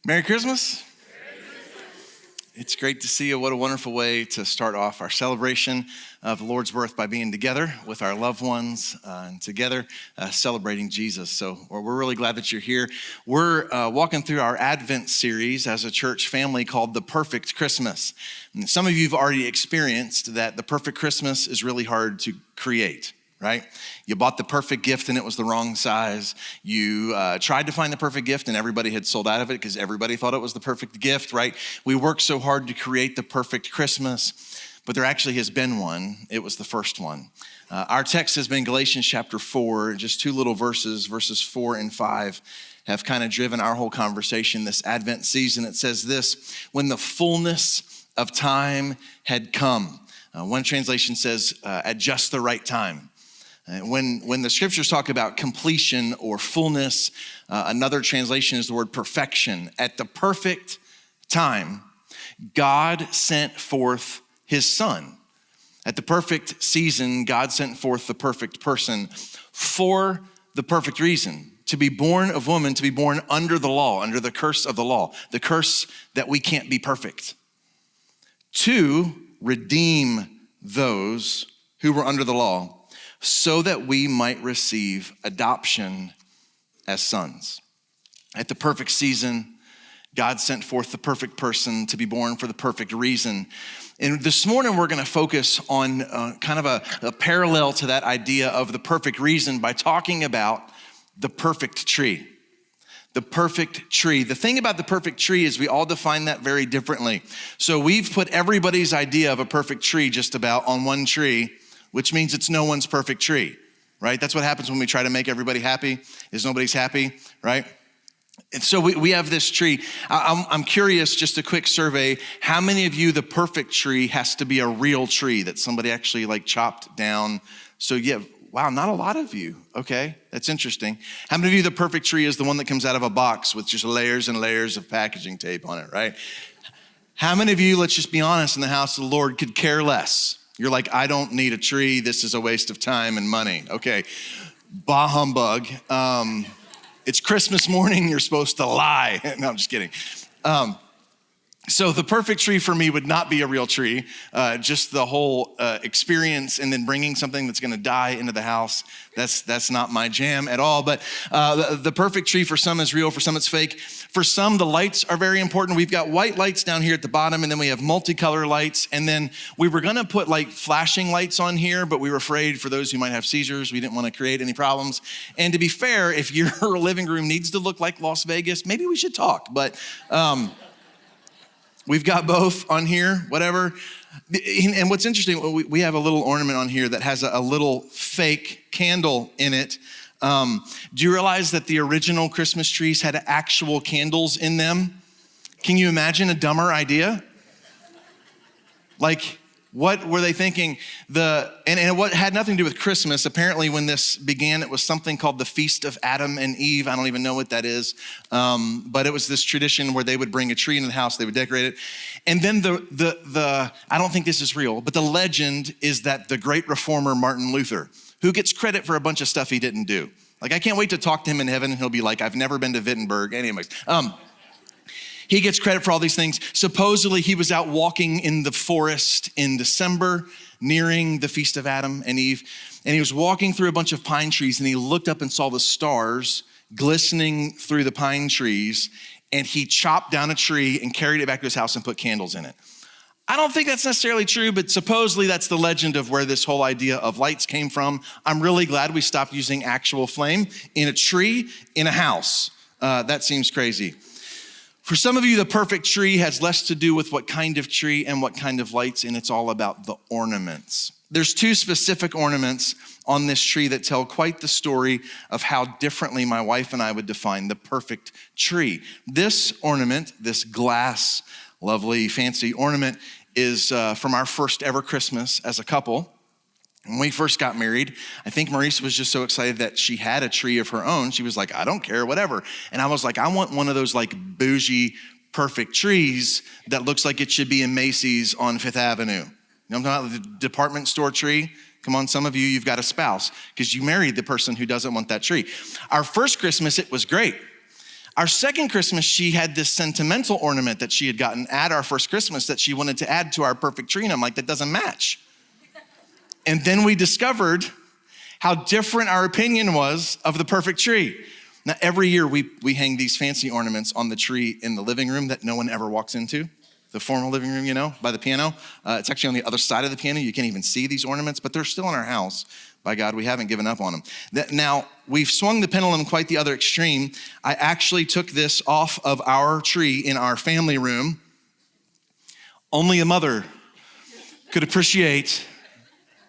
Merry Christmas. It's great to see you. What a wonderful way to start off our celebration of the Lord's birth by being together with our loved ones and together celebrating Jesus. So we're really glad that you're here. We're walking through our Advent series as a church family called The Perfect Christmas. And some of you have already experienced that the perfect Christmas is really hard to create. Right? You bought the perfect gift and it was the wrong size. You tried to find the perfect gift and everybody had sold out of it because everybody thought it was the perfect gift, right? We worked so hard to create the perfect Christmas, but there actually has been one. It was the first one. Our text has been Galatians chapter 4, just two little verses 4 and 5 have kind of driven our whole conversation this Advent season. It says this: when the fullness of time had come. One translation says at just the right time. When the scriptures talk about completion or fullness, another translation is the word perfection. At the perfect time, God sent forth his son. At the perfect season, God sent forth the perfect person for the perfect reason. To be born of woman, to be born under the law, under the curse of the law, the curse that we can't be perfect. To redeem those who were under the law, so that we might receive adoption as sons. At the perfect season, God sent forth the perfect person to be born for the perfect reason. And this morning, we're gonna focus on kind of a parallel to that idea of the perfect reason by talking about the perfect tree. The perfect tree. The thing about the perfect tree is we all define that very differently. So we've put everybody's idea of a perfect tree just about on one tree, which means it's no one's perfect tree, right? That's what happens when we try to make everybody happy, is nobody's happy, right? And so we have this tree. I'm curious, just a quick survey, how many of you the perfect tree has to be a real tree that somebody actually like chopped down? So yeah, wow, not a lot of you. Okay, that's interesting. How many of you the perfect tree is the one that comes out of a box with just layers and layers of packaging tape on it, right? How many of you, let's just be honest, in the house of the Lord could care less? You're like, I don't need a tree. This is a waste of time and money. Okay, bah humbug. It's Christmas morning. You're supposed to lie. No, I'm just kidding. So the perfect tree for me would not be a real tree. Just the whole experience and then bringing something that's gonna die into the house, that's not my jam at all. But the perfect tree for some is real, for some it's fake. For some, the lights are very important. We've got white lights down here at the bottom, and then we have multicolor lights. And then we were gonna put like flashing lights on here, but we were afraid for those who might have seizures, we didn't wanna create any problems. And to be fair, if your living room needs to look like Las Vegas, maybe we should talk. But we've got both on here, whatever. And what's interesting, we have a little ornament on here that has a little fake candle in it. Do you realize that the original Christmas trees had actual candles in them? Can you imagine a dumber idea? Like, what were they thinking? And what had nothing to do with Christmas. Apparently when this began, it was something called the Feast of Adam and Eve. I don't even know what that is. But it was this tradition where they would bring a tree into the house, they would decorate it. And then I don't think this is real, but the legend is that the great reformer Martin Luther, who gets credit for a bunch of stuff he didn't do. Like, I can't wait to talk to him in heaven and he'll be like, I've never been to Wittenberg. Anyways, he gets credit for all these things. Supposedly he was out walking in the forest in December, nearing the Feast of Adam and Eve. And he was walking through a bunch of pine trees and he looked up and saw the stars glistening through the pine trees. And he chopped down a tree and carried it back to his house and put candles in it. I don't think that's necessarily true, but supposedly that's the legend of where this whole idea of lights came from. I'm really glad we stopped using actual flame in a tree, in a house. That seems crazy. For some of you, the perfect tree has less to do with what kind of tree and what kind of lights, and it's all about the ornaments. There's two specific ornaments on this tree that tell quite the story of how differently my wife and I would define the perfect tree. This ornament, this glass, lovely, fancy ornament, is from our first ever Christmas as a couple. When we first got married, I think Maurice was just so excited that she had a tree of her own. She was like, I don't care, whatever. And I was like, I want one of those like bougie, perfect trees that looks like it should be in Macy's on Fifth Avenue. You know what I'm talking about, the department store tree? Come on, some of you, you've got a spouse because you married the person who doesn't want that tree. Our first Christmas, it was great. Our second Christmas, she had this sentimental ornament that she had gotten at our first Christmas that she wanted to add to our perfect tree. And I'm like, that doesn't match. And then we discovered how different our opinion was of the perfect tree. Now, every year we hang these fancy ornaments on the tree in the living room that no one ever walks into. The formal living room, by the piano. It's actually on the other side of the piano. You can't even see these ornaments, but they're still in our house. By God, we haven't given up on them. Now, we've swung the pendulum quite the other extreme. I actually took this off of our tree in our family room. Only a mother could appreciate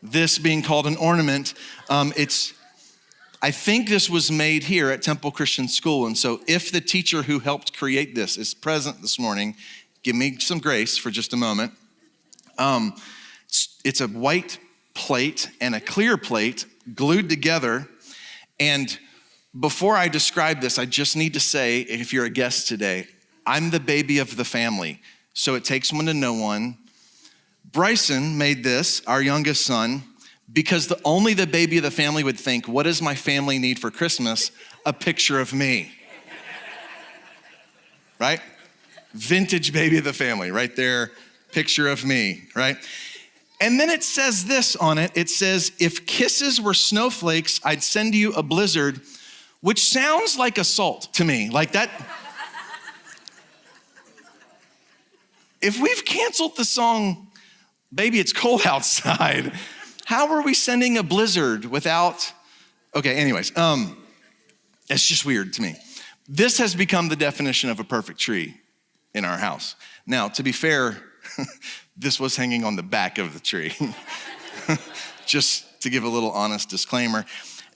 this being called an ornament. I think this was made here at Temple Christian School. And so if the teacher who helped create this is present this morning, give me some grace for just a moment. It's a white plate and a clear plate glued together. And before I describe this, I just need to say, if you're a guest today, I'm the baby of the family. So it takes one to know one. Bryson made this, our youngest son, because only the baby of the family would think, what does my family need for Christmas? A picture of me. Right? Vintage baby of the family, right there, picture of me, right? And then it says this on it. It says, if kisses were snowflakes, I'd send you a blizzard, which sounds like assault to me. Like that. If we've canceled the song, Baby, It's Cold Outside, how are we sending a blizzard without, okay, anyways, it's just weird to me. This has become the definition of a perfect tree in our house. Now, to be fair, this was hanging on the back of the tree. Just to give a little honest disclaimer.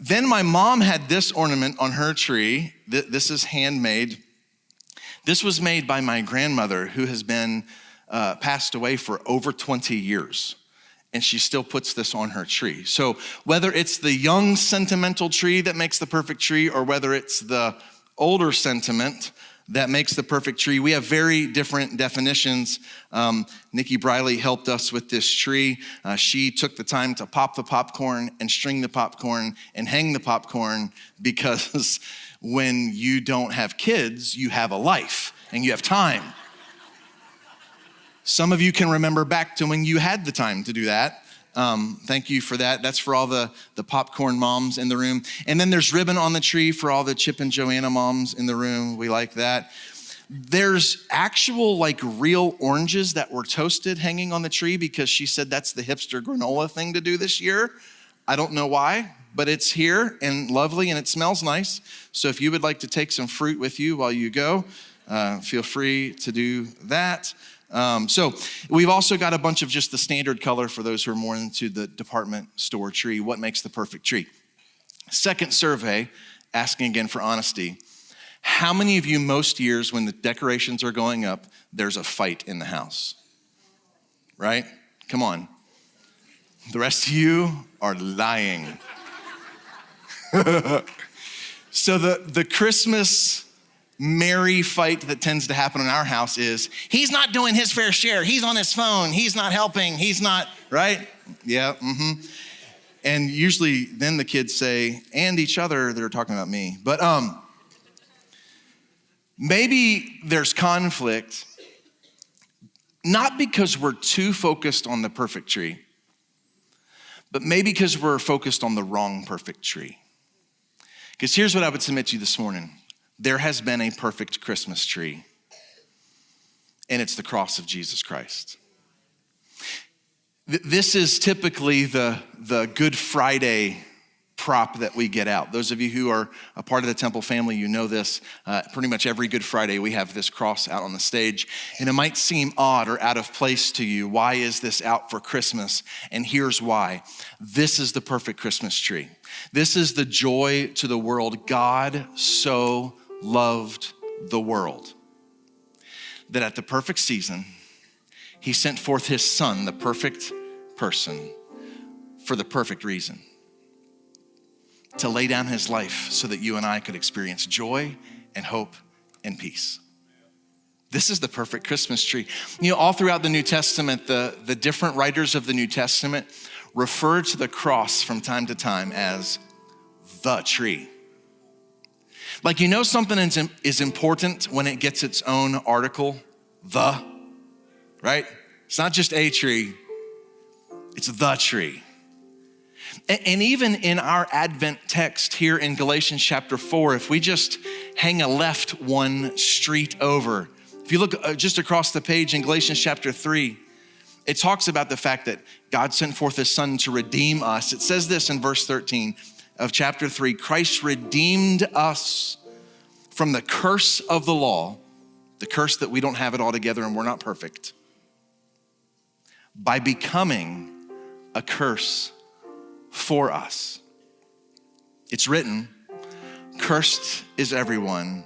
Then my mom had this ornament on her tree. This is handmade. This was made by my grandmother, who has been passed away for over 20 years. And she still puts this on her tree. So whether it's the young sentimental tree that makes the perfect tree, or whether it's the older sentiment that makes the perfect tree, we have very different definitions. Nikki Briley helped us with this tree. She took the time to pop the popcorn and string the popcorn and hang the popcorn, because when you don't have kids, you have a life and you have time. Some of you can remember back to when you had the time to do that. Thank you for that. That's for all the popcorn moms in the room. And then there's ribbon on the tree for all the Chip and Joanna moms in the room. We like that. There's actual real oranges that were toasted hanging on the tree, because she said that's the hipster granola thing to do this year. I don't know why, but it's here and lovely and it smells nice. So if you would like to take some fruit with you while you go, feel free to do that. So we've also got a bunch of just the standard color for those who are more into the department store tree. What makes the perfect tree? Second survey, asking again for honesty. How many of you most years when the decorations are going up, there's a fight in the house? Right? Come on. The rest of you are lying. So the Christmas merry fight that tends to happen in our house is, he's not doing his fair share. He's on his phone. He's not helping. He's not, right? Yeah, And usually then the kids say, and each other, they're talking about me. But maybe there's conflict, not because we're too focused on the perfect tree, but maybe because we're focused on the wrong perfect tree. Because here's what I would submit to you this morning. There has been a perfect Christmas tree, and it's the cross of Jesus Christ. This is typically the Good Friday prop that we get out. Those of you who are a part of the Temple family, you know this. Pretty much every Good Friday, we have this cross out on the stage, and it might seem odd or out of place to you. Why is this out for Christmas? And here's why. This is the perfect Christmas tree. This is the joy to the world. God so loved the world that at the perfect season, he sent forth his son, the perfect person, for the perfect reason, to lay down his life so that you and I could experience joy and hope and peace. This is the perfect Christmas tree. You know, all throughout the New Testament, the different writers of the New Testament refer to the cross from time to time as the tree. Like, something is important when it gets its own article, right? It's not just a tree, it's the tree. And even in our Advent text here in Galatians chapter 4, if we just hang a left one street over, if you look just across the page in Galatians chapter 3, it talks about the fact that God sent forth his son to redeem us. It says this in verse 13 of chapter 3, Christ redeemed us from the curse of the law, the curse that we don't have it all together and we're not perfect, by becoming a curse for us. It's written, cursed is everyone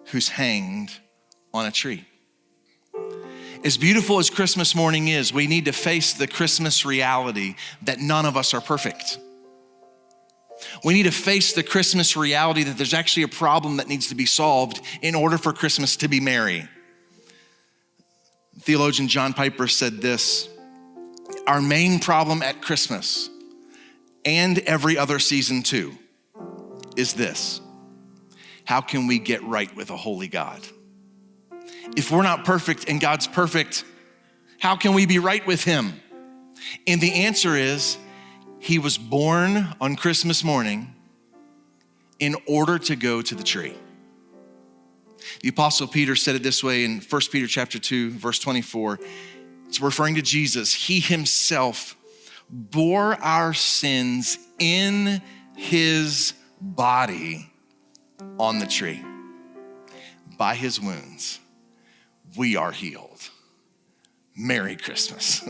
who's hanged on a tree. As beautiful as Christmas morning is, we need to face the Christmas reality that none of us are perfect. We need to face the Christmas reality that there's actually a problem that needs to be solved in order for Christmas to be merry. Theologian John Piper said this, our main problem at Christmas and every other season too is this: how can we get right with a holy God? If we're not perfect and God's perfect, how can we be right with him? And the answer is, he was born on Christmas morning in order to go to the tree. The Apostle Peter said it this way in 1 Peter chapter 2, verse 24. It's referring to Jesus. He himself bore our sins in his body on the tree. By his wounds, we are healed. Merry Christmas.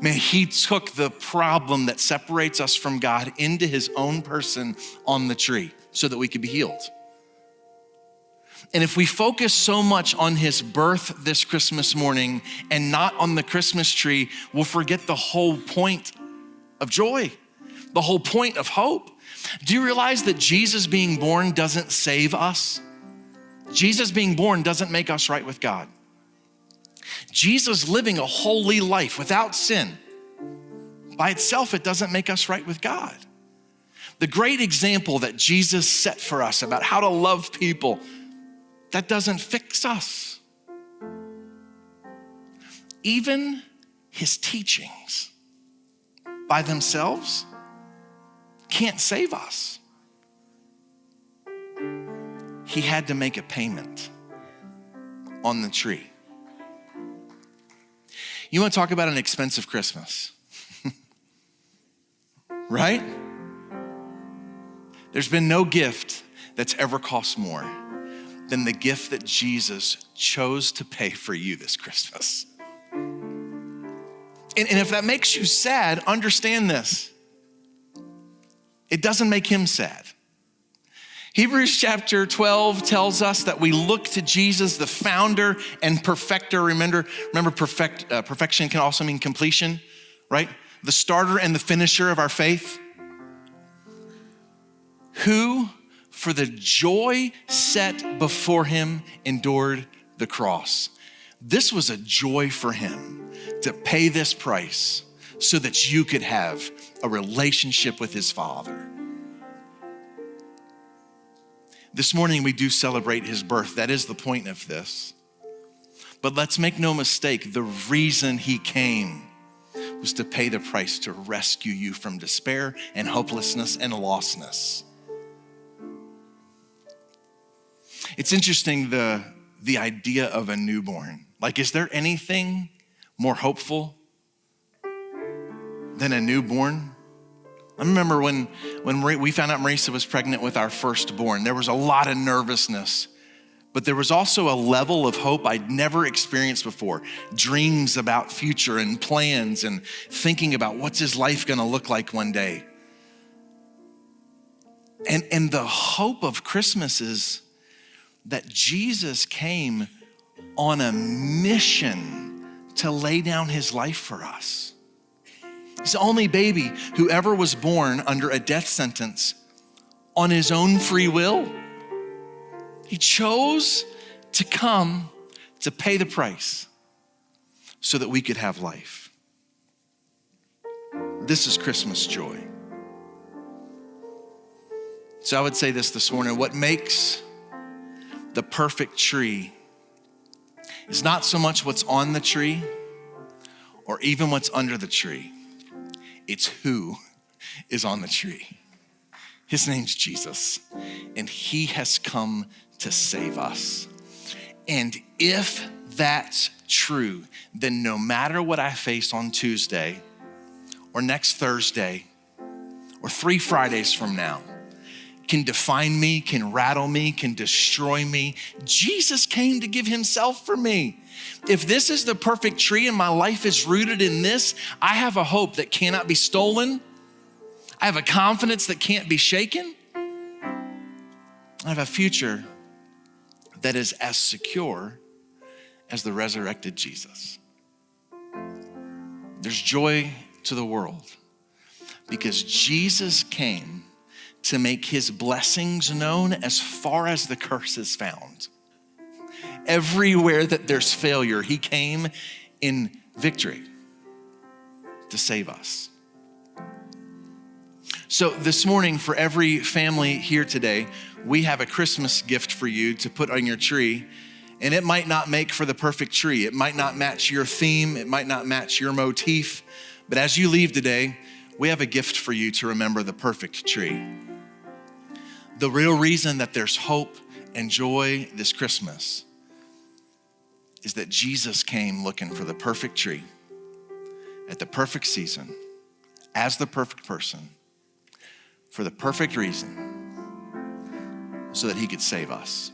Man, he took the problem that separates us from God into his own person on the tree so that we could be healed. And if we focus so much on his birth this Christmas morning and not on the Christmas tree, we'll forget the whole point of joy, the whole point of hope. Do you realize that Jesus being born doesn't save us? Jesus being born doesn't make us right with God. Jesus living a holy life without sin, by itself, it doesn't make us right with God. The great example that Jesus set for us about how to love people, that doesn't fix us. Even his teachings by themselves can't save us. He had to make a payment on the tree. You want to talk about an expensive Christmas, right? There's been no gift that's ever cost more than the gift that Jesus chose to pay for you this Christmas. And if that makes you sad, understand this. It doesn't make him sad. Hebrews chapter 12 tells us that we look to Jesus, the founder and perfecter. Remember, perfection can also mean completion, right? The starter and the finisher of our faith. Who, for the joy set before him, endured the cross. This was a joy for him to pay this price so that you could have a relationship with his Father. This morning we do celebrate his birth. That is the point of this. But let's make no mistake, the reason he came was to pay the price to rescue you from despair and hopelessness and lostness. It's interesting, the idea of a newborn. Like, is there anything more hopeful than a newborn? I remember when we found out Marisa was pregnant with our firstborn, there was a lot of nervousness, but there was also a level of hope I'd never experienced before. Dreams about future and plans and thinking about what's his life gonna look like one day. And the hope of Christmas is that Jesus came on a mission to lay down his life for us. He's the only baby who ever was born under a death sentence on his own free will. He chose to come to pay the price so that we could have life. This is Christmas joy. So I would say this morning, what makes the perfect tree is not so much what's on the tree or even what's under the tree. It's who is on the tree. His name's Jesus, and he has come to save us. And if that's true, then no matter what I face on Tuesday or next Thursday or 3 Fridays from now, can define me, can rattle me, can destroy me. Jesus came to give himself for me. If this is the perfect tree and my life is rooted in this, I have a hope that cannot be stolen. I have a confidence that can't be shaken. I have a future that is as secure as the resurrected Jesus. There's joy to the world because Jesus came to make his blessings known as far as the curse is found. Everywhere that there's failure, he came in victory to save us. So this morning, for every family here today, we have a Christmas gift for you to put on your tree. And it might not make for the perfect tree. It might not match your theme. It might not match your motif. But as you leave today, we have a gift for you to remember the perfect tree. The real reason that there's hope and joy this Christmas is that Jesus came looking for the perfect tree at the perfect season as the perfect person for the perfect reason so that he could save us.